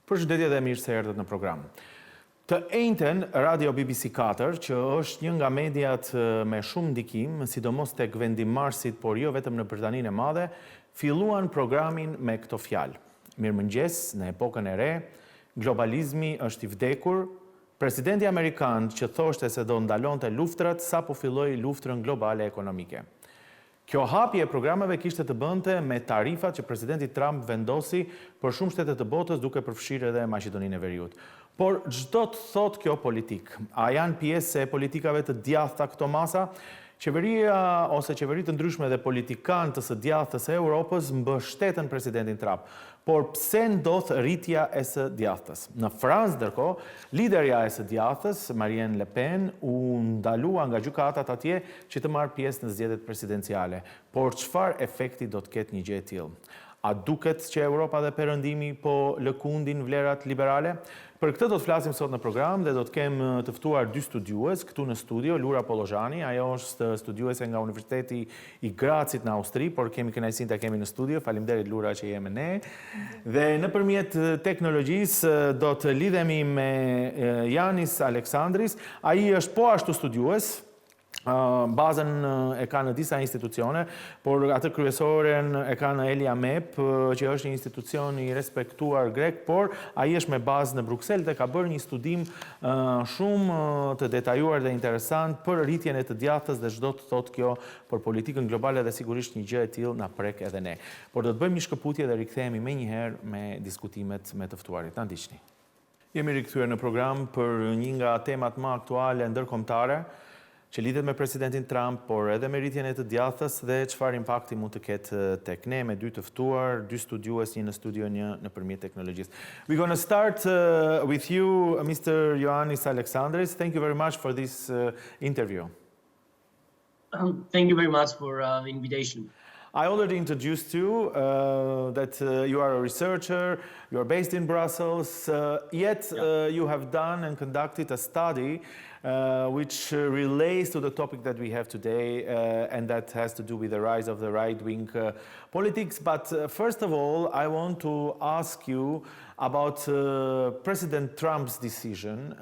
Përshëndetje dhe mirë se erdhët në program. Të njëjtën Radio BBC 4, që është një nga mediat me shumë ndikim, sidomos tek vendimmarrësit, por jo vetëm në Britaninë e Madhe, filluan programin me këto fjalë. Mirëmëngjes, në epokën e re, globalizmi është i vdekur, presidenti amerikan që thoshte se do ndalonte luftrat sapo filloi luftrën globale ekonomike. Kjo hapje e programeve kishte të bënte me tarifat që presidenti Trump vendosi për shumë shtete të botës, duke përfshirë edhe Maqedoninë e Veriut. Por çdo të thot kjo politik, a janë pjesë e politikave të djathta këto masa? Qeveria ose qeveri të ndryshme dhe politikanë të së djathtës e Europës mbështeten presidentin Trump. Por pse ndodh rritja e së djathtës? Në Francë, ndërkohë, liderja e së djathtës, Marine Le Pen, u ndalua nga gjykatat atje që të marrë pjesë në zgjedhjet presidenciale. Por çfarë efekti do të ketë një gjë e tillë? A duket që Europa dhe Perëndimi po lëkundin vlerat liberale? Për këtë do të flasim sot në program dhe do të kem të ftuar dy studiues këtu në studio, Lura Pollozhani, ajo është studiuese nga Universiteti i Grazit në Austri, por kemi kënaqësinë ta kemi në studio. Faleminderit Lura që je me ne. Dhe nëpërmjet teknologjisë do të lidhemi me Ioannis Alexandris. Ai është po ashtu studiues. Bazën e ka në disa institucione, por atë kryesoren e ka në ELAIAMEP, që është një institucion i respektuar grek, por ai është me bazë në Bruksel dhe ka bërë një studim shumë të detajuar dhe interesant për rritjen e të djathtës dhe çdo të thotë kjo për politikën globale dhe sigurisht një gjë e tillë na prek edhe ne. Por do të bëjmë një shkëputje dhe rikthehemi menjëherë me diskutimet me të ftuarit. Na ndiqni. Jemi rikthyer në program për një nga temat më aktuale ndërkombëtare, që lidhet me presidentin Trump, por edhe me rritjen e të djathtës dhe çfarë impakti mund të ketë tek ne, me dy të ftuar, dy studiues, një në studio, një nëpërmjet teknologjisë. We're going to start with you, Mr. Ioannis Alexandris. Thank you very much for this interview. Thank you very much for the invitation. I already introduced you, that you are a researcher, you are based in Brussels, yet you have done and conducted a study which relates to the topic that we have today, and that has to do with the rise of the right-wing politics. But first of all, I want to ask you about President Trump's decision.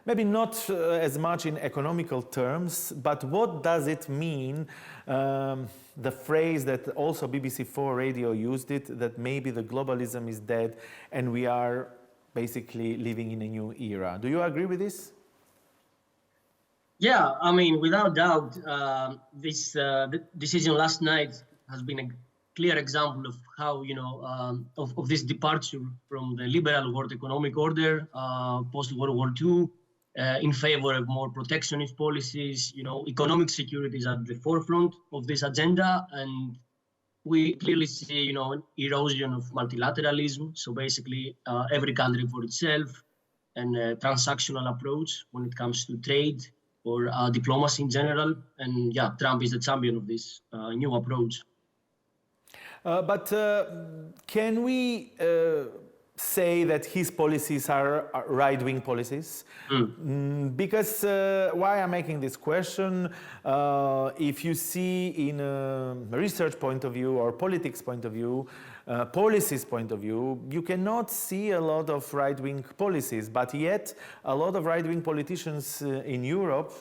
Maybe not as much in economical terms, but what does it mean, the phrase that also BBC4 Radio used it, that maybe the globalism is dead and we are basically living in a new era. Do you agree with this? Yeah, I mean, without doubt, this the decision last night has been a clear example of how, of this departure from the liberal world economic order post-World War II, in favor of more protectionist policies. Economic security is at the forefront of this agenda, and we clearly see, an erosion of multilateralism. So basically, every country for itself, and a transactional approach when it comes to trade or diplomacy in general. And yeah, Trump is the champion of this new approach. But can we say that his policies are right-wing policies? Because why I'm making this question, if you see in a research point of view or politics point of view, policies point of view, you cannot see a lot of right-wing policies, but yet a lot of right-wing politicians in Europe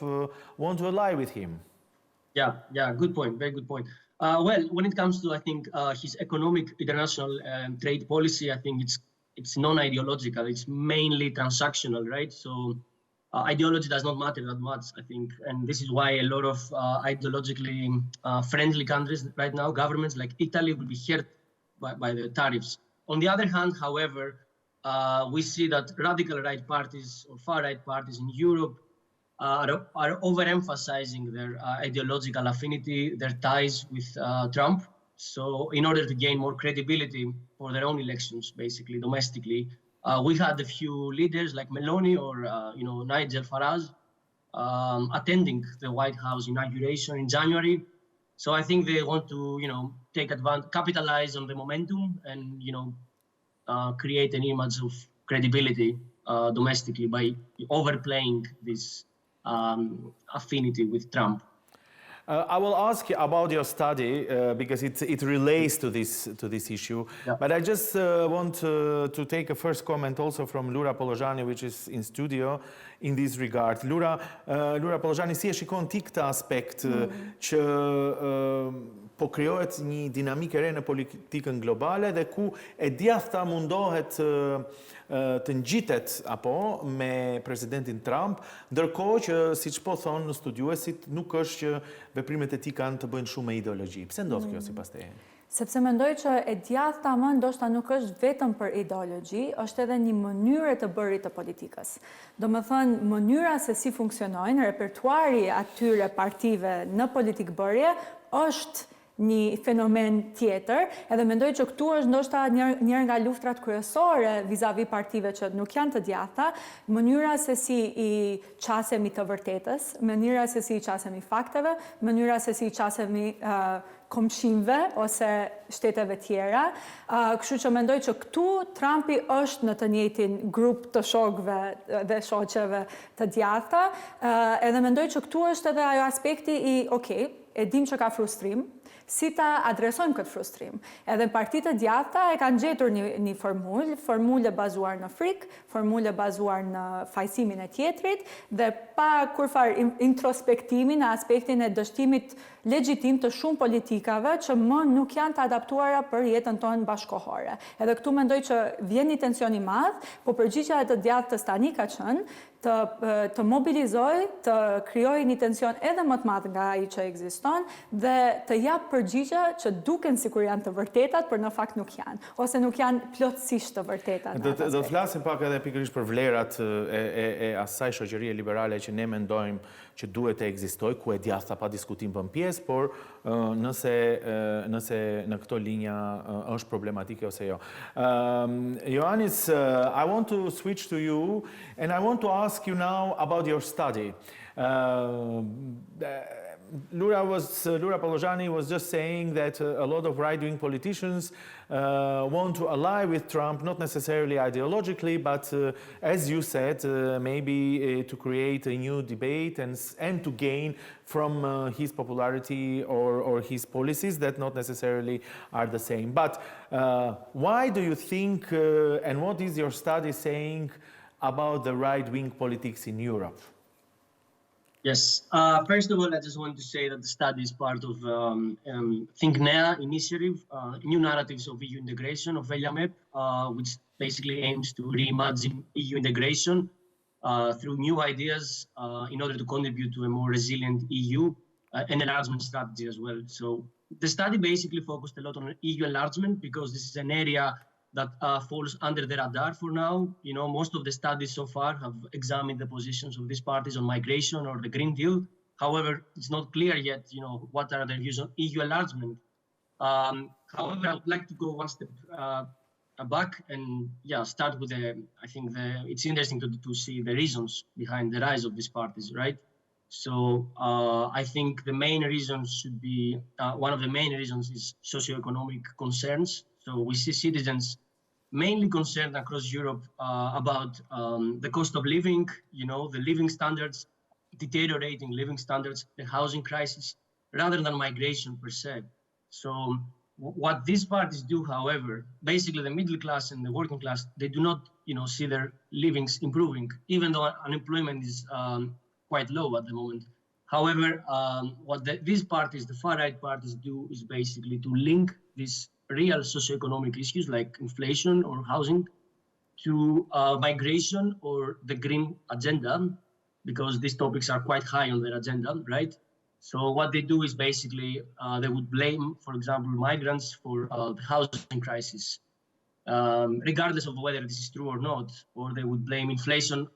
want to ally with him. Yeah, good point, very good point. Well, when it comes to, I think, his economic international trade policy, I think it's non-ideological. It's mainly transactional, right? So ideology does not matter that much, I think. And this is why a lot of ideologically friendly countries right now, governments like Italy, will be hurt by the tariffs. On the other hand, however, we see that radical right parties or far-right parties in Europe are overemphasizing their ideological affinity, their ties with Trump. So in order to gain more credibility for their own elections, basically, domestically, we had a few leaders like Meloni or, Nigel Farage attending the White House inauguration in January. So I think they want to, take advantage, capitalize on the momentum and, create an image of credibility domestically by overplaying this affinity with Trump. I will ask you about your study because it relates to this issue. Yeah. But I just want to take a first comment also from Lura Pollozhani, which is in studio in this regard. Lura Pollozhani, si e shikon ti këtë aspekt që po krijohet një dinamikë e re në politikën globale dhe ku e djathta mundohet të ngjitet apo me presidentin Trump, ndërkohë që siç po thonë studiuesit nuk është që veprimet e tij kanë të bëjnë shumë me ideologji. Pse ndodh kjo sipas teje? Sepse mendoj që e djathta më ndoshta nuk është vetëm për ideologji, është edhe një mënyrë të bërit të politikës. Do më thënë, mënyra se si funksionojnë, repertuari atyre partive në politikë bërje është një fenomen tjetër, edhe mendoj që këtu është ndoshta njërë nga luftrat kryesore vis-a-vis partive që nuk janë të djathta, mënyra se si I qasemi të vërtetës, mënyra se si I qasemi fakteve, mënyra se si I qasemi komshimve ose shteteve tjera. Kështu që mendoj që këtu Trumpi është në të njëjtin grup të shokëve dhe shoqeve të djathta, edhe mendoj që këtu është edhe ajo aspekti e dim që ka frustrim, si ta adresojmë këtë frustrim. Edhe partitë e djathta e kanë gjetur një formulë bazuar në frikë, formulë bazuar në fajsimin e tjetrit, dhe pa kurfar introspektimin në aspektin e dështimit legjitim të shumë politikave që më nuk janë të adaptuara për jetën tonë bashkohore. Edhe këtu mendoj që vjen një tension I madh, po përgjigjja e të djathtës tani ka qenë të mobilizoj, të krijoj një tension edhe më të madh nga ai që ekziston dhe të jap përgjigje që duken sikur janë të vërtetat, por në fakt nuk janë, ose nuk janë plotësisht të vërtetat. Do të flasim pak edhe pikërisht për vlerat e asaj shoqërie liberale që ne mendojmë që duhet të ekzistojë, ku e djathta pa diskutim bën pjesë, por nëse në këto linja është problematike ose jo. Ioannis, I want to switch to you and I want to ask you now about your study. Lura Pollozhani was just saying that a lot of right-wing politicians want to ally with Trump, not necessarily ideologically, but as you said, maybe to create a new debate and to gain from his popularity or his policies that not necessarily are the same. But why do you think, and what is your study saying about the right-wing politics in Europe? Yes. First of all, I just want to say that the study is part of Think NEA initiative, New Narratives of EU Integration of ELAIAMEP, which basically aims to reimagine EU integration through new ideas in order to contribute to a more resilient EU and enlargement strategy as well. So the study basically focused a lot on EU enlargement because this is an area that falls under the radar for now. You know, most of the studies so far have examined the positions of these parties on migration or the Green Deal. However, it's not clear yet, you know, what are their views on EU enlargement. However, I would like to go one step back and start with it's interesting to see the reasons behind the rise of these parties, right? So I think the main reasons should be, one of the main reasons is socioeconomic concerns. So we see citizens mainly concerned across Europe about the cost of living, you know, the living standards, deteriorating living standards, the housing crisis, rather than migration per se. So what these parties do, however, basically the middle class and the working class, they do not, you know, see their livings improving, even though unemployment is quite low at the moment. However, what these parties, the far-right parties, do is basically to link these real socioeconomic issues like inflation or housing to migration or the green agenda, because these topics are quite high on their agenda, right? So what they do is basically they would blame, for example, migrants for the housing crisis, regardless of whether this is true or not, or they would blame inflation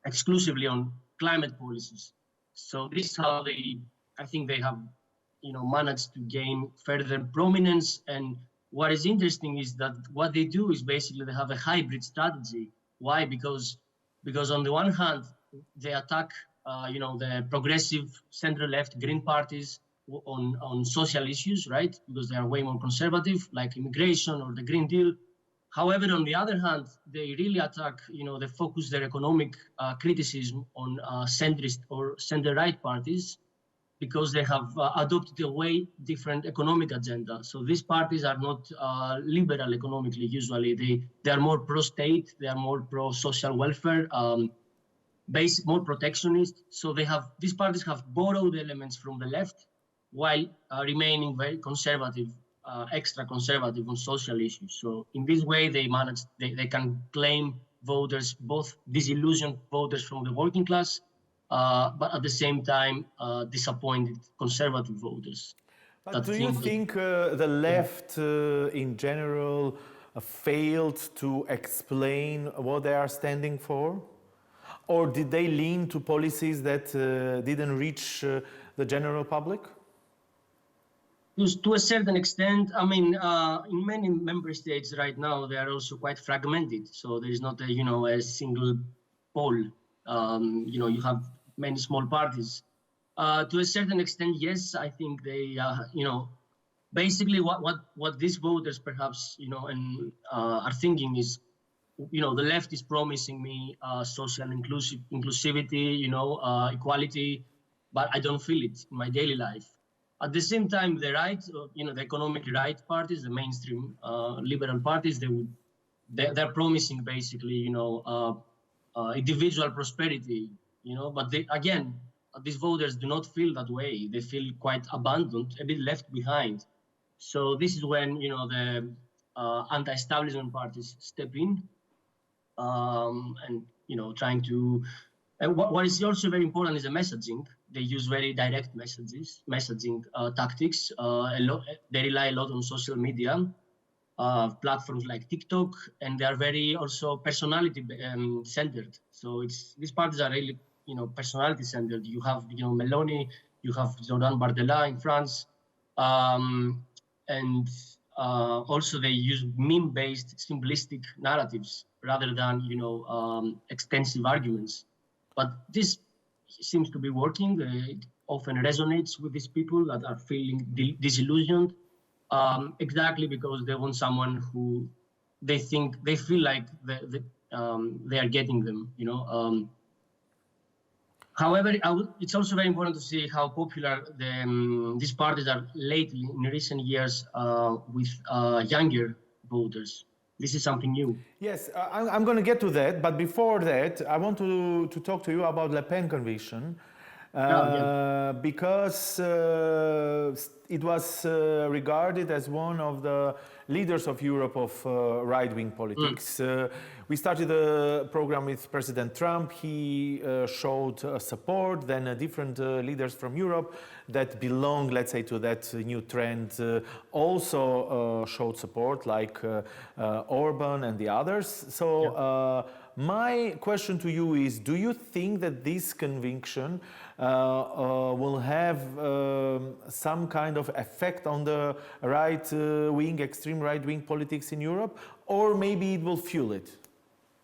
exclusively on climate policies. So this is how I think they have, you know, managed to gain further prominence. And what is interesting is that what they do is basically they have a hybrid strategy. Why? Because on the one hand, they attack, you know, the progressive center-left Green parties on social issues, right? Because they are way more conservative, like immigration or the Green Deal. However, on the other hand, they really attack, you know, they focus their economic criticism on centrist or center-right parties. because they have adopted a way different economic agenda. So these parties are not liberal economically. Usually, they are more pro-state, they are more pro-social welfare, more protectionist. So these parties have borrowed elements from the left, while remaining very conservative, extra conservative on social issues. So in this way, they can claim voters, both disillusioned voters from the working class, but at the same time, disappointed conservative voters. But do you think the left in general failed to explain what they are standing for? Or did they lean to policies that didn't reach the general public? To a certain extent, I mean, in many member states right now, they are also quite fragmented. So there is not a single pole. You have many small parties. To a certain extent, yes, I think they, basically what these voters perhaps, are thinking is, the left is promising me social inclusivity, equality, but I don't feel it in my daily life. At the same time, the right, the economic right parties, the mainstream liberal parties, they're promising basically, individual prosperity, but these voters do not feel that way. They feel quite abandoned, a bit left behind. So this is when, the anti-establishment parties step in and, trying to... what is also very important is the messaging. They use very direct messaging tactics. They rely a lot on social media, platforms like TikTok, and they are very also personality centered. So these parties are really, personality centered. You have, Meloni, you have Jordan Bardella in France, and also they use meme-based simplistic narratives rather than, extensive arguments. But this seems to be working. It often resonates with these people that are feeling disillusioned, exactly because they want someone who they feel like they are getting them. However, it's also very important to see how popular these parties are lately in recent years with younger voters. This is something new. Yes, I'm going to get to that, but before that, I want to talk to you about Le Pen conviction, because it was regarded as one of the leaders of Europe of right-wing politics. We started a program with President Trump. He showed support. Then different leaders from Europe that belong, let's say, to that new trend also showed support, like Orban and the others. So my question to you is, do you think that this conviction will have some kind of effect on the right-wing, extreme right-wing politics in Europe, or maybe it will fuel it?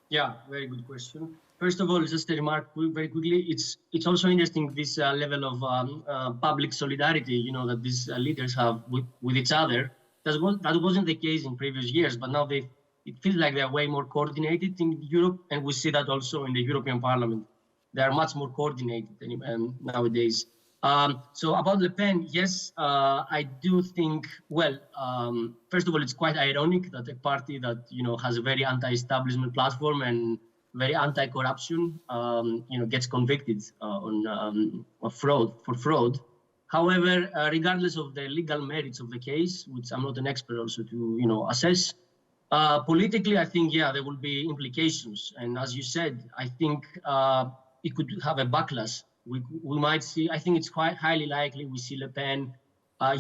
Yeah, very good question. First of all, just a remark very quickly. It's also interesting this level of public solidarity, that these leaders have with each other. That wasn't the case in previous years, but now it feels like they are way more coordinated in Europe, and we see that also in the European Parliament. They are much more coordinated nowadays. So about Le Pen, yes, I do think, first of all, it's quite ironic that a party that, has a very anti-establishment platform and very anti-corruption, gets convicted on fraud. However, regardless of the legal merits of the case, which I'm not an expert also to, assess, politically, I think, there will be implications. And as you said, I think it could have a backlash. We might see, I think it's quite highly likely we see Le Pen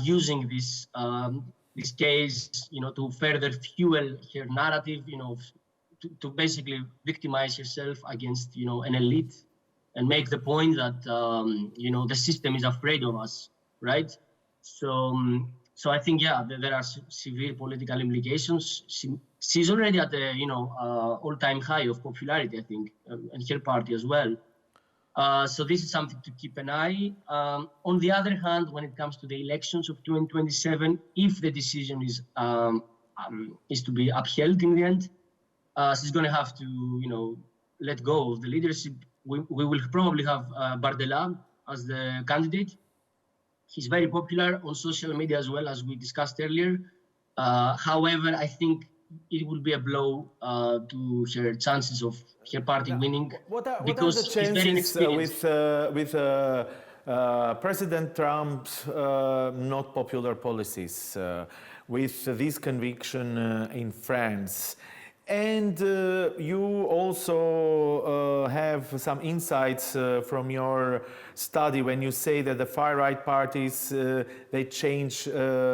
using this case, to further fuel her narrative, to basically victimize herself against, an elite and make the point that, the system is afraid of us, right? So I think, there are severe political implications. She's already at the, all-time high of popularity, I think, and her party as well. So this is something to keep an eye. On the other hand, when it comes to the elections of 2027, if the decision is to be upheld in the end, she's going to have to, let go of the leadership. We will probably have Bardella as the candidate. He's very popular on social media as well, as we discussed earlier. However, I think it will be a blow to her chances of her party winning, What are because the he's very chances inexperienced. with President Trump's not popular policies, with this conviction in France? And you also have some insights from your study when you say that the far-right parties, they change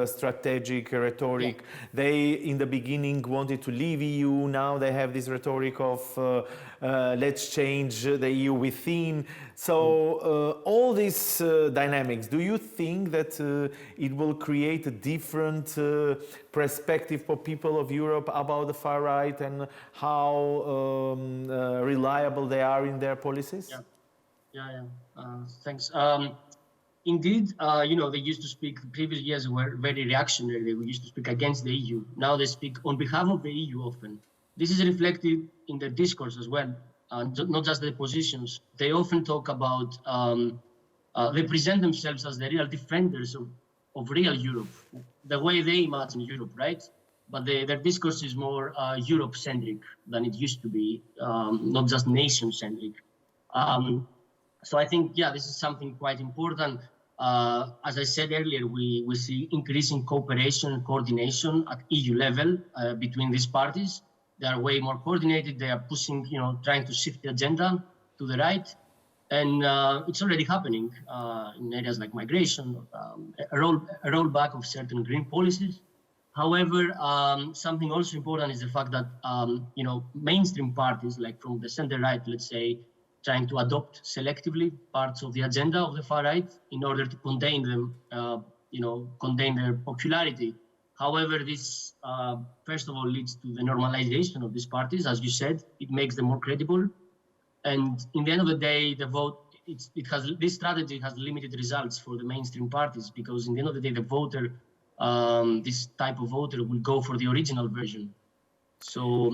strategic rhetoric. Yeah. They, in the beginning, wanted to leave EU. Now they have this rhetoric of let's change the EU within. So all these dynamics, do you think that it will create a different perspective for people of Europe about the far right and how reliable they are in their policies? Thanks. Indeed, they used to speak, previous years were very reactionary. They used to speak against the EU. Now they speak on behalf of the EU often. This is reflected in their discourse as well, not just their positions. They often talk about, they present themselves as the real defenders of real Europe, the way they imagine Europe, right? But their discourse is more Europe-centric than it used to be, not just nation-centric. So I think, this is something quite important. As I said earlier, we see increasing cooperation and coordination at EU level between these parties. They are way more coordinated. They are pushing, trying to shift the agenda to the right. And it's already happening in areas like migration, a rollback of certain green policies. However, something also important is the fact that, mainstream parties, like from the center-right, let's say, trying to adopt selectively parts of the agenda of the far-right in order to contain them, contain their popularity. However, this, first of all, leads to the normalization of these parties. As you said, it makes them more credible. And in the end of the day, the vote, this strategy has limited results for the mainstream parties, because in the end of the day, the voter, this type of voter will go for the original version. Before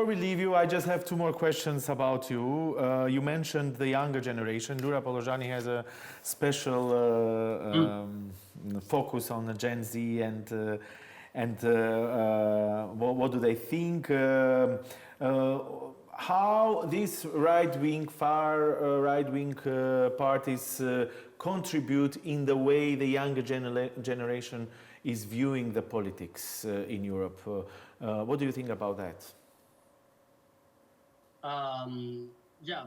we leave you, I just have two more questions about you. You mentioned the younger generation. Lura Pollozhani has a special focus on the Gen Z and what do they think? How these right-wing, far right-wing parties contribute in the way the younger generation is viewing the politics in Europe. What do you think about that?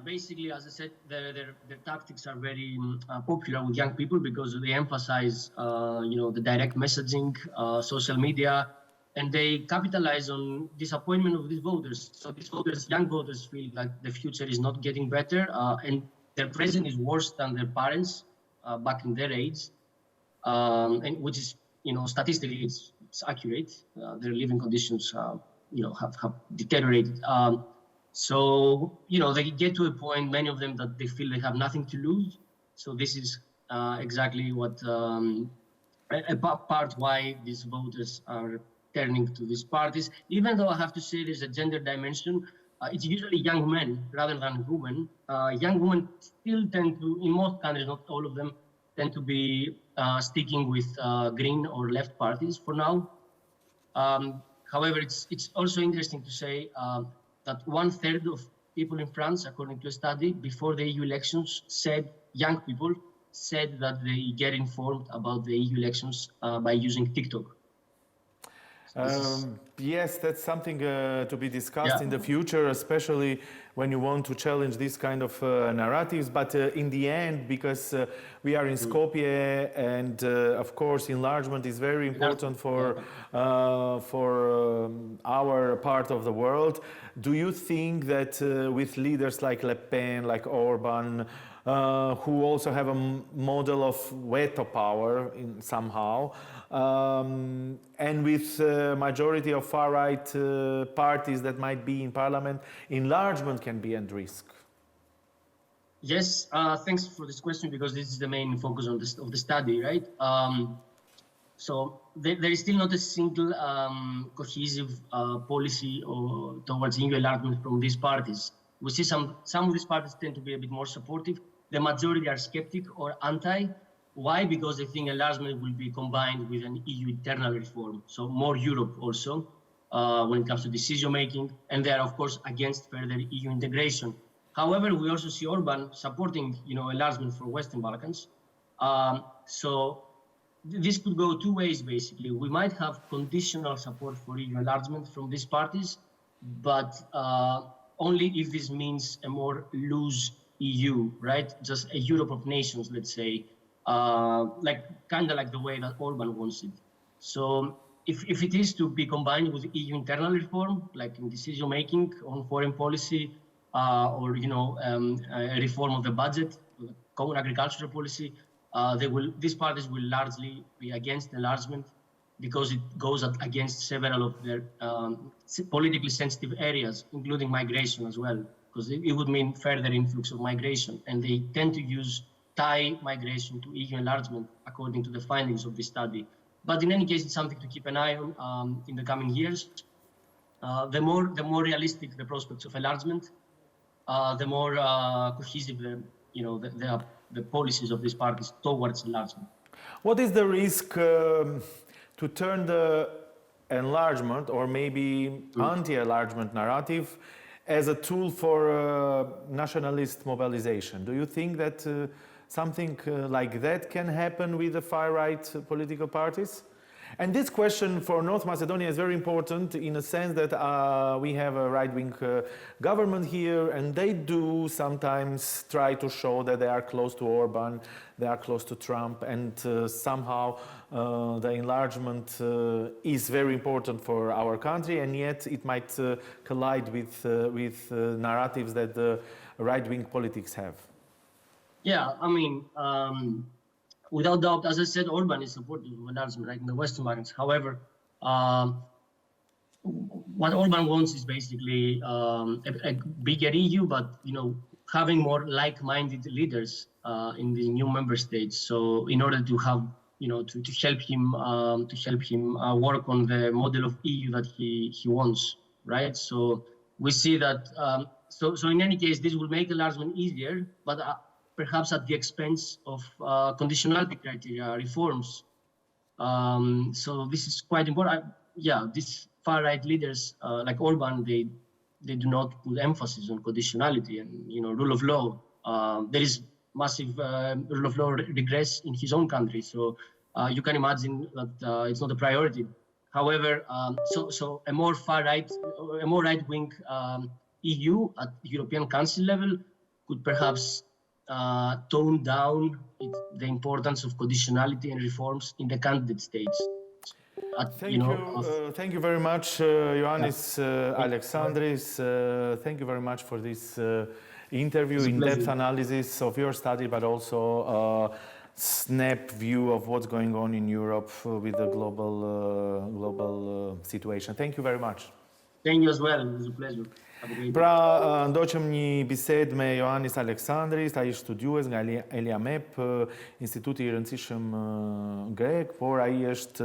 Basically, as I said, their tactics are very popular with young people because they emphasize, the direct messaging, social media, and they capitalize on disappointment of these voters. So these voters, young voters, feel like the future is not getting better, and their present is worse than their parents back in their age, and which is, statistically, it's accurate. Their living conditions, have deteriorated. So, they get to a point, many of them, that they feel they have nothing to lose. So this is exactly what a part why these voters are turning to these parties. Even though I have to say there's a gender dimension, it's usually young men rather than women. Young women still tend to, in most countries, not all of them, tend to be sticking with green or left parties for now. However, it's also interesting to say that 1/3 of people in France, according to a study, before the EU elections, young people said that they get informed about the EU elections by using TikTok. Yes, that's something to be discussed in the future, especially when you want to challenge these kind of narratives. But in the end, because we are in Skopje, and of course enlargement is very important for our part of the world, do you think that with leaders like Le Pen, like Orban, who also have a model of veto power somehow, and with majority of far-right parties that might be in parliament, enlargement can be at risk? Yes, thanks for this question, because this is the main focus of the study, right? So there is still not a single cohesive policy towards EU enlargement from these parties. We see some of these parties tend to be a bit more supportive. The majority are skeptic or anti. Why? Because they think enlargement will be combined with an EU internal reform, so more Europe also when it comes to decision making, and they are of course against further EU integration. However, we also see Orban supporting, enlargement for Western Balkans. So this could go two ways, basically. We might have conditional support for EU enlargement from these parties, but only if this means a more loose EU, right? Just a Europe of nations, let's say, kind of like the way that Orban wants it. So if it is to be combined with EU internal reform, like in decision making on foreign policy, or a reform of the budget, common agricultural policy, these parties will largely be against enlargement because it goes against several of their politically sensitive areas, including migration as well, because it would mean further influx of migration, and they tend to tie migration to EU enlargement according to the findings of this study. But in any case, it's something to keep an eye on in the coming years. The more realistic the prospects of enlargement, the more cohesive the policies of these parties towards enlargement. What is the risk to turn the enlargement or maybe anti-enlargement narrative as a tool for nationalist mobilization? Do you think that something like that can happen with the far-right political parties? And this question for North Macedonia is very important in a sense that we have a right-wing government here, and they do sometimes try to show that they are close to Orban, they are close to Trump, and somehow the enlargement is very important for our country, and yet it might collide with narratives that the right-wing politics have. Yeah, I mean, without doubt, as I said, Orban is supportive of enlargement, right, in the Western Balkans. However, what Orban wants is basically a bigger EU, but having more like-minded leaders in the new member states. So, in order to have to help him work on the model of EU that he wants, right? So we see that. So in any case, this will make enlargement easier, but perhaps at the expense of conditionality criteria reforms. So this is quite important. These far-right leaders like Orban, they do not put emphasis on conditionality and rule of law. There is massive rule of law regress in his own country, so you can imagine that it's not a priority. However, so a more far-right, a more right-wing EU at European Council level could perhaps tone down the importance of conditionality and reforms in the candidate states. Thank you very much, Ioannis Alexandris. Thank you very much for this interview, in-depth analysis of your study, but also snap view of what's going on in Europe with the global situation. Thank you very much. Thank you as well. It was a pleasure. Pra, ndoqëm një bisedë me Ioannis Alexandris, ai është studiues nga ELAIAMEP, instituti i rëndësishëm grek, por ai është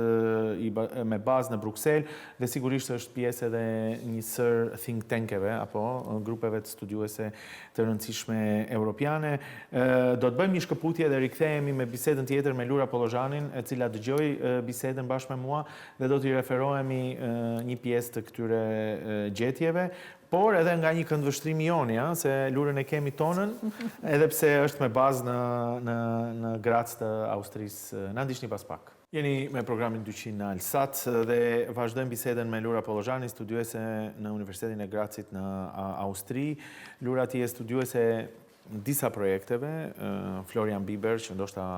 me bazë në Bruksel dhe sigurisht është pjesë edhe një sër think tankeve apo grupeve të studiuese të rëndësishme europiane. Do të bëjmë një shkëputje dhe rikthehemi me bisedën tjetër me Lura Pollozhanin, e cila dëgjoi bisedën bashkë me mua dhe do t'i referohemi një pjesë të këtyre gjetjeve. Por edhe nga një këndvështrimi joni, se Lurën e kemi tonën, edhe pse është me bazë në Grazit të Austrisë. Na ndiqni pas pak. Jeni me programin 200 në Alsat dhe vazhdojmë bisedën me Lura Pollozhani, studiuese në Universitetin e Grazit në Austri. Lura, ti je studiuese disa projekteve, Florian Bieber, që ndoshta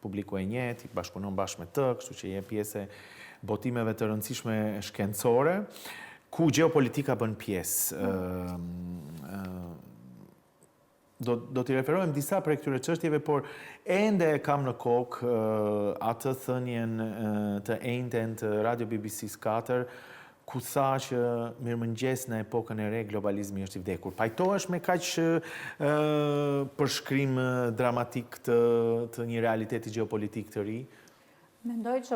publiku e njeh, ti bashkëpunon bashkë me të, kështu që je pjesë botimeve të rëndësishme shkencore, ku geopolitika bën pjesë. Do t'i referohem disa për këtyre çështjeve, por ende kam në kokë atë thënien të enjten të Radio BBC-s 4, ku tha që mirëmëngjes në epokën e re, globalizmi është i vdekur. Pajtohesh me kaq përshkrim dramatik të një realiteti geopolitik të ri? Mendoj që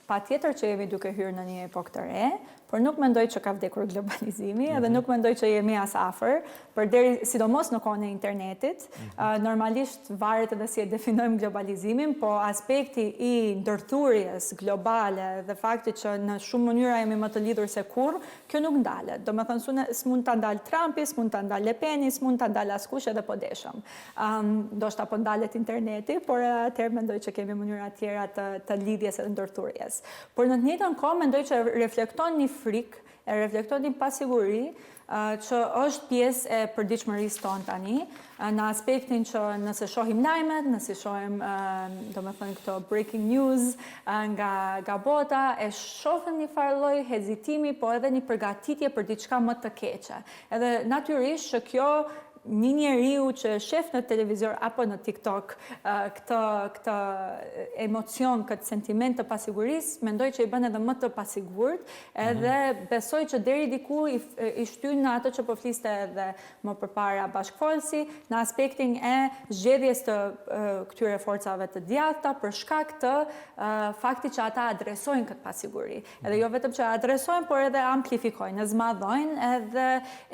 patjetër që jemi duke hyrë në një epokë të re, por nuk mendoj që ka vdekur globalizimi, edhe nuk mendoj që jemi as afër, sidomos në kohën e internetit. Normalisht varet edhe si e definojmë globalizimin, po aspekti i ndërthurjes globale dhe fakti që në shumë mënyra jemi më të lidhur se kurrë, kjo nuk ndalet. Do me thënë, s'mund ta ndal Trumpi, s'mund ta ndal Le Peni, s'mund ta ndal askush edhe po deshëm. Ndoshta po ndalet interneti, por atëherë mendoj që kemi mënyra tjera të lidhjes edhe ndërthurjes. Por në të njëjtën kohë mendoj që reflekton një frikë, e reflekton një pasiguri që është pjesë e përditshmërisë tonë tani, në aspektin që nëse shohim lajmet, nëse shohim domethënë këto breaking news nga bota, e shohim një farë lloj hezitimi, po edhe një përgatitje për diçka më të keqe. Edhe natyrisht që kjo një njeriu që shef në televizor apo në TikTok këtë emocion, këtë sentiment të pasigurisë, mendoj që i bën edhe më të pasigurt, edhe besoj që deri diku i shtyn në atë që po fliste edhe më përpara bashkëfolsi, në aspektin e zgjedhjes të këtyre forcave të djathta për shkak të faktit që ata adresojnë këtë pasiguri. Edhe jo vetëm që adresojnë, por edhe amplifikojnë, e zmadhojnë edhe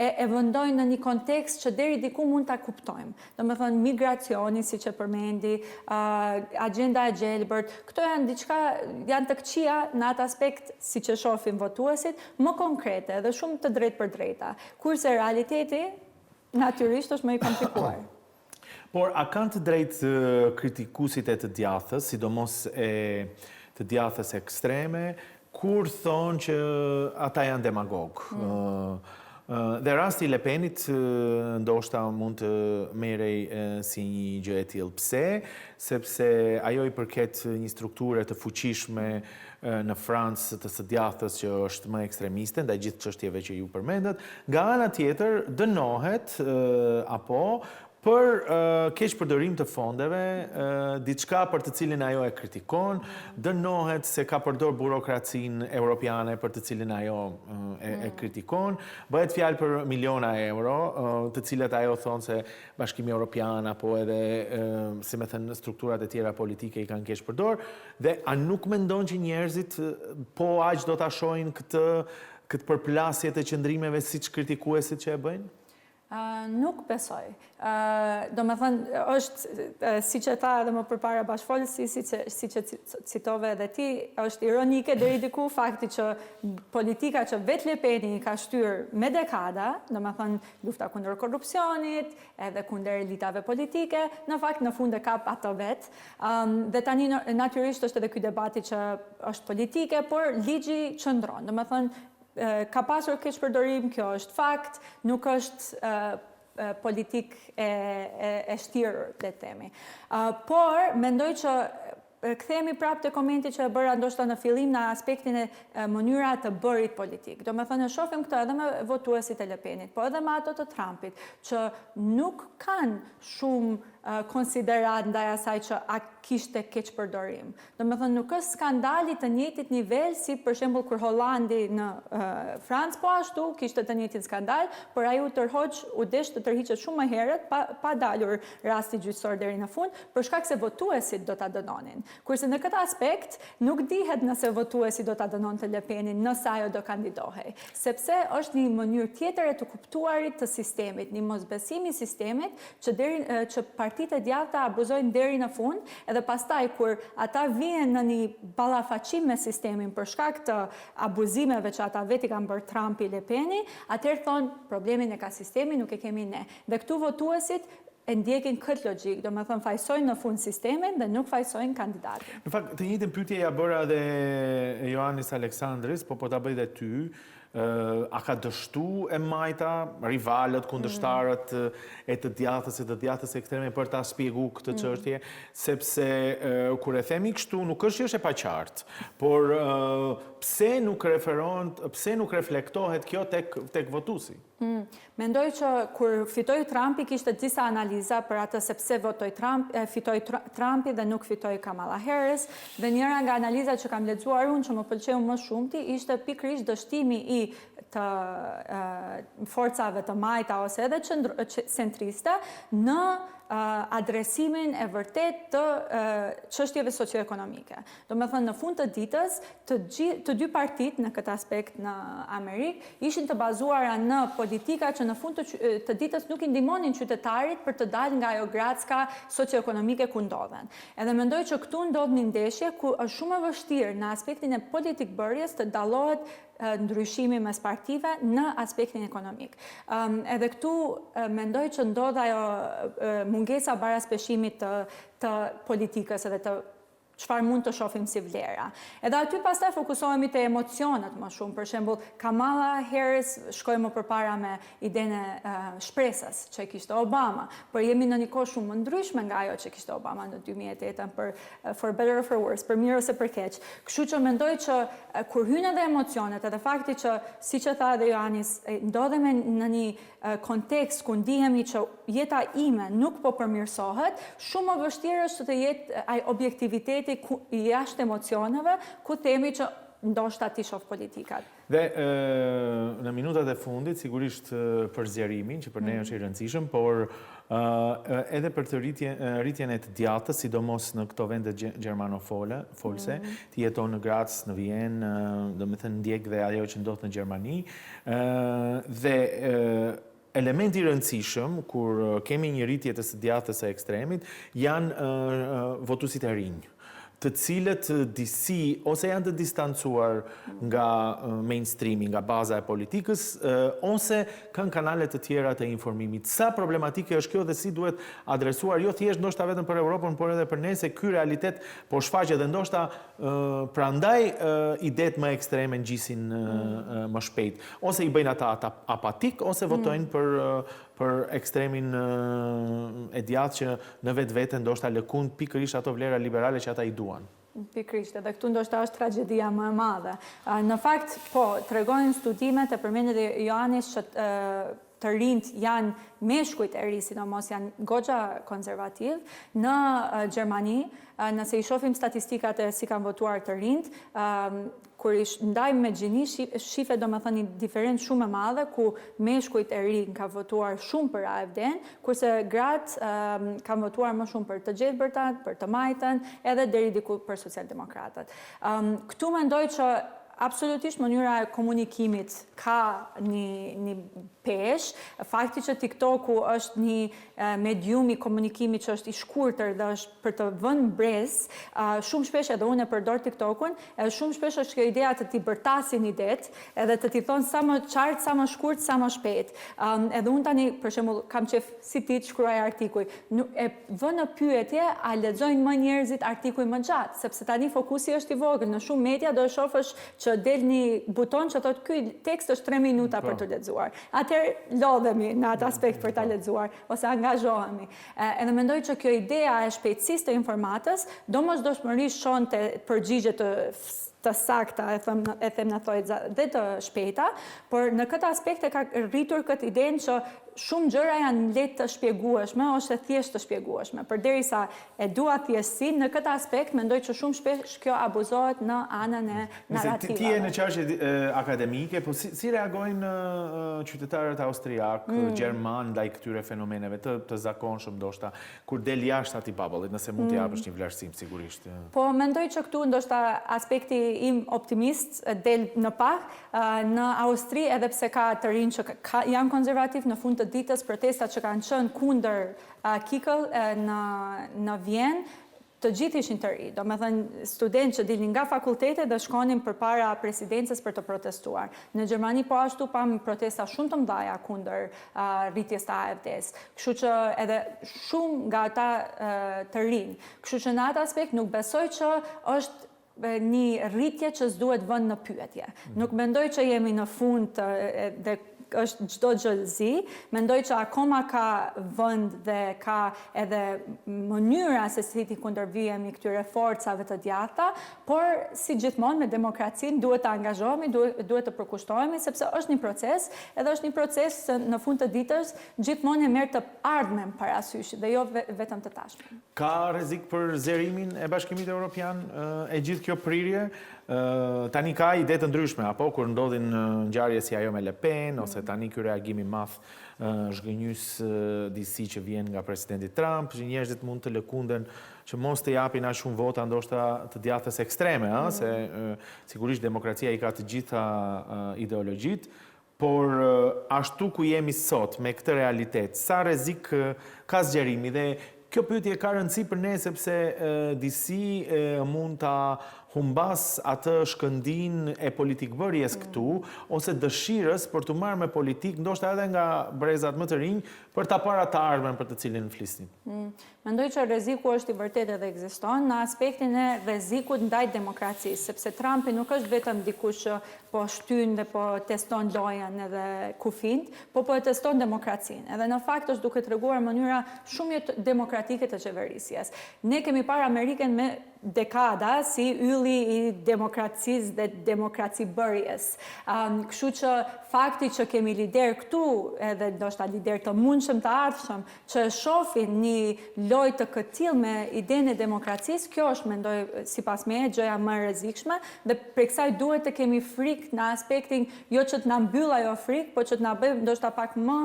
e vendojnë në një kontekst që deri diku mund ta kuptojmë. Domethënë migracioni, siç e përmendi, agjenda e gjelbërt, këto janë të këqija në atë aspekt, siç e shohin votuesit, më konkrete dhe shumë të drejtë për drejta. Kurse realiteti natyrisht është më i komplikuar. Por a kanë të drejtë kritikuesit e të djathës, sidomos e të djathës ekstreme, kur thonë që ata janë demagog? Dhe rasti i Le Penit ndoshta mund të merrej si një gjë e tillë. Pse? Sepse ajo i përket një strukture të fuqishme në Francë të së djathës që është më ekstremiste ndaj gjithë çështjeve që ju përmendët. Nga ana tjetër dënohet apo për keqpërdorim të fondeve, diçka për të cilin ajo e kritikon, dënohet se ka përdor burokracinë europiane për të cilin ajo e kritikon, bëhet fjalë për miliona euro, të cilat ajo thonë se Bashkimi Evropian apo edhe, si me thënë, strukturat e tjera politike i kanë keqpërdor, dhe a nuk mendon që njerëzit po aq do ta shohin këtë përplasje të qëndrimeve siç kritikuesit që e bëjnë? Nuk besoj. Do me thënë, është, si që tha edhe më përpara bashkëfolësi, si që citove edhe ti, është ironike deri diku fakti që politika që vetë Le Peni ka shtyr me dekada, do me thënë lufta kundër korrupsionit, edhe kundër elitave politike, në fakt në fund e kap ato vetë. Dhe tani natyrisht është edhe ky debati që është politike, por ligji qëndron. Do me thënë, ka pasur keqpërdorim, kjo është fakt, nuk është politik e shtirë, le të themi. Por, mendoj që kthehemi prapë te komenti që e bëra ndoshta në fillim në aspektin e mënyra të bërit politik. Do me thënë, e shohim këtë edhe me votuesit e Le Penit, po edhe me ato të Trumpit, që nuk kanë shumë konsiderat ndaj asaj që a kishte keqpërdorim. Do me thënë, nuk është skandali të njëjtit nivel si për shembull kur Hollandi në Francë po ashtu kishte të njëjtin skandal, por ai u tërhoq, u desh të tërhiqet shumë më herët pa dalur rasti gjyqësor deri në fund, për shkak se votuesit do ta dënonin. Kurse në këtë aspekt nuk dihet nëse votuesi do ta dënonte Le Penin nëse ajo do kandidohej, sepse është një mënyrë tjetër e të kuptuarit të sistemit, një mosbesimi i sistemit që partitë e djathta abuzojnë deri në fund, edhe pastaj kur ata vijnë në një ballafaqim me sistemin për shkak të abuzimeve që ata vetë kanë bërë Trumpi, Le Peni, atëherë thonë problemin e ka sistemi, nuk e kemi ne. Dhe këtu votuesit e ndjekin këtë logjik, do me thënë fajsojnë në fund sistemin dhe nuk fajsojnë kandidatin. Në fakt, të njëjtën pyetje ja bëra dhe Ioannis Alexandris, po ta bëj dhe ty. A ka dështu e majta rivalët, kundërshtarët e të djathës ekstreme për ta shpjegu këtë çështje, sepse kur e themi kështu nuk është që është e paqartë, por pse nuk reflektohet kjo tek votuesi? Mendoj që kur fitoi Trumpi kishte disa analiza për atë sepse fitoi Trumpi dhe nuk fitoi Kamala Harris, dhe njëra nga analizat që kam lexuar unë që më pëlqeu më shumti ishte pikërisht dështimi i të forcave të majta ose edhe centriste në adresimin e vërtet të çështjeve socioekonomike. Do me thënë, në fund të ditës, të dy partit në këtë aspekt në Amerikë ishin të bazuara në politika që në fund të ditës nuk i ndihmonin qytetarit për të dalë nga ajo gracka socioekonomike ku ndodhen. Edhe mendoj që këtu ndodh një ndeshje ku është shumë e vështirë në aspektin e politikbërjes të dallohet ndryshimi mes partive në aspektin ekonomik. Edhe këtu mendoj që ndodh ajo mungesa baraspeshimit të politikës edhe të çfarë mund të shohim si vlera. Edhe aty pastaj fokusohemi te emocionet më shumë. Për shembull, Kamala Harris shkoi më përpara me idenë e shpresës që kishte Obama, por jemi në një kohë shumë më ndryshme nga ajo që kishte Obama në 2008 për for better or for worse, për mirë ose për keq. Kështu që mendoj që kur hyn edhe emocionet, edhe fakti që siç e tha edhe Ioannis, ndodhemi në një kontekst ku ndihemi që jeta ime nuk po përmirësohet, shumë më vështirë është të jetë ai objektiviteti i jashtë emocioneve, ku themi që ndoshta ti shoh politikat. Dhe në minutat e fundit, sigurisht për zjerimin, që për ne është i rëndësishëm, por edhe për të rritjen e të djatës, sidomos në këto vende gjermanofolse, ti jeton në Graz, në Vjenë, do me thënë ndjek dhe ajo që ndodh në Gjermani, dhe elementi i rëndësishëm kur kemi një rritje të së djatës së ekstremit janë votuesit e rinj, të cilët disi ose janë të distancuar nga mainstreami, nga baza e politikës, ose kanë kanale të tjera të informimit. Sa problematike është kjo dhe si duhet adresuar, jo thjesht ndoshta vetëm për Europën, por edhe për ne, se ky realitet po shfaqet dhe ndoshta prandaj idet më ekstreme ngjisin më shpejt. Ose i bëjnë ata apatik, ose votojnë për ekstremin e djathtë që në vetvete ndoshta lëkund pikërisht ato vlera liberale që ata i duan. Pikërisht, edhe këtu ndoshta është tragjedia më e madhe. Në fakt, po, tregojnë studimet e përmendet e Ioannis që të rinjt janë meshkujt e ri, sidomos janë goxha konservativ. Në Gjermani, nëse i shohim statistikat e si kanë votuar të rinjt, kur i ndajmë me gjini, shifet do me thënë një diferencë shumë e madhe, ku meshkujt e ri ka votuar shumë për AFD-n, kurse gratë kanë votuar më shumë për të gjetbërtat, për të majtën, edhe deri diku për socialdemokratët. Këtu mendoj që absolutisht mënyra e komunikimit ka një pesh. Fakti që TikToku është një medium i komunikimit që është i shkurtër dhe është për të vënë brez, shumë shpesh edhe unë e përdor TikTokun, edhe shumë shpesh është kjo idea të ti bërtasin idet, edhe të ti thonë sa më qartë, sa më shkurt, sa më shpejt. Edhe unë tani, për shembull, kam qef si ti të shkruaj artikuj, e vë në pyetje a lexojnë më njerëzit artikuj më gjatë, sepse tani fokusi është i vogël. Në shumë media do e shohësh që del një buton që thotë ky tekst është 3 minuta për të lexuar. Atëherë lodhemi në atë aspekt për ta lexuar ose angazhohemi. Edhe mendoj që kjo idea e shpejtësisë të informatës domosdoshmërisht shonte përgjigje të sakta, e them në thojë, dhe të shpejta, por në këtë aspekt e ka rritur këtë idenë që shumë gjëra janë lehtë të shpjegueshme ose thjesht të shpjegueshme. Përderisa e dua thjeshtësinë, në këtë aspekt mendoj që shumë shpesh kjo abuzohet në anën e narrativave. Ti je në çështje akademike, po si reagojnë qytetarët austriak, gjerman ndaj këtyre fenomeneve të zakonshëm ndoshta, kur del jashtë atij babullit, nëse mund t'i japësh një vlerësim sigurisht. Po mendoj që këtu ndoshta aspekti im optimist del në pak. Në Austri, edhe pse ka të rinj që janë konservativ, në fund të ditës protestat që kanë qenë kundër Kikëll në Vjenë, të gjithë ishin të ri. Do me thënë studentë që dilnin nga fakultete dhe shkonin përpara presidencës për të protestuar. Në Gjermani po ashtu pam protesta shumë të mëdha kundër rritjes të AFD-s. Kështu që edhe shumë nga ata të rinj. Kështu që në atë aspekt nuk besoj që është një rritje që s'duhet vënë në pyetje. Nuk mendoj që jemi në fund dhe është çdo gjë zi, mendoj që akoma ka vend dhe ka edhe mënyra se si ti kundërvyhemi këtyre forcave të djathta, por si gjithmonë me demokracinë duhet të angazhohemi, duhet të përkushtohemi, sepse është një proces, edhe është një proces që në fund të ditës gjithmonë e merr të ardhmen parasysh dhe jo vetëm të tashmen. Ka rrezik për zerimin e Bashkimit Evropian e gjithë kjo prirje? tani ka ide të ndryshme, apo kur ndodhin ngjarje si ajo me Le Pen, ose tani ky reagim i madh zhgënjys disi që vjen nga presidenti Trump, që njerëzit mund të lëkunden që mos të japin aq shumë vota ndoshta të djathtës ekstreme, se sigurisht demokracia i ka të gjitha ideologjit, por ashtu ku jemi sot me këtë realitet, sa rrezik ka zgjerimi dhe kjo pyetje ka rëndësi për ne sepse disi mund ta humbas atë shkëndin e politikbërjes këtu, ose dëshirës për të marrë me politik, ndoshta edhe nga brezat më të rinj, për ta parë atë ardhmen për të cilin flisnin. Mendoj që rreziku është i vërtetë edhe ekziston në aspektin e rrezikut ndaj demokracisë, sepse Trumpi nuk është vetëm dikush që po shtyn dhe po teston lojën edhe kufijt, po e teston demokracinë. Edhe në fakt është duke treguar mënyra shumë demokratike të qeverisjes. Ne kemi parë Amerikën me dekada si ylli i demokracisë dhe demokracibërjes. Kështu që fakti që kemi lider këtu, edhe ndoshta lider të mundshëm të ardhshëm, që shohin një lojë të këtill me idenë e demokracisë, kjo është, mendoj, sipas meje, gjëja më e rrezikshme, dhe për kësaj duhet të kemi frikë në aspektin jo që të na mbyll ajo frikë, por që të na bëjë ndoshta pak më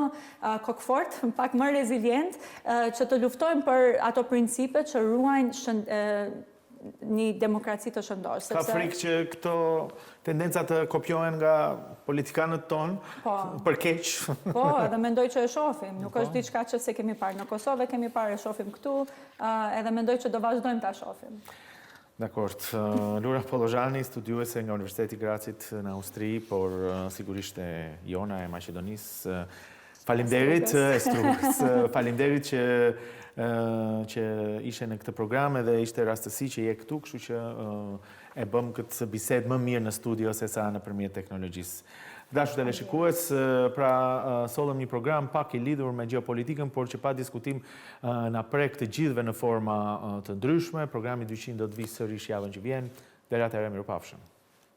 kokfort, pak më rezilient, që të luftojmë për ato principe që ruajnë një demokraci të shëndosh. Ka frikë që këto tendenca të kopjohen nga politikanët tonë për keq? Po, edhe mendoj që e shohim. Nuk është diçka që se kemi parë në Kosovë, kemi parë e shohim këtu, edhe mendoj që do vazhdojmë ta shohim. Dakord. Lura Pollozhani, studiuese nga Universiteti Grazit në Austri, por sigurisht e Jona e Maqedonisë. Faleminderit, Struks. Faleminderit që ishe në këtë program dhe ishte rastësi që je këtu, kështu që e bëm këtë bisedë më mirë në studio se sa nëpërmjet teknologjisë. Dashur teleshikues, pra sollëm një program pak i lidhur me gjeopolitikën, por që pa diskutim na prek të gjithëve në forma të ndryshme. Programi 200 do të vijë sërish javën që vjen. Deri atëherë, mirupafshim.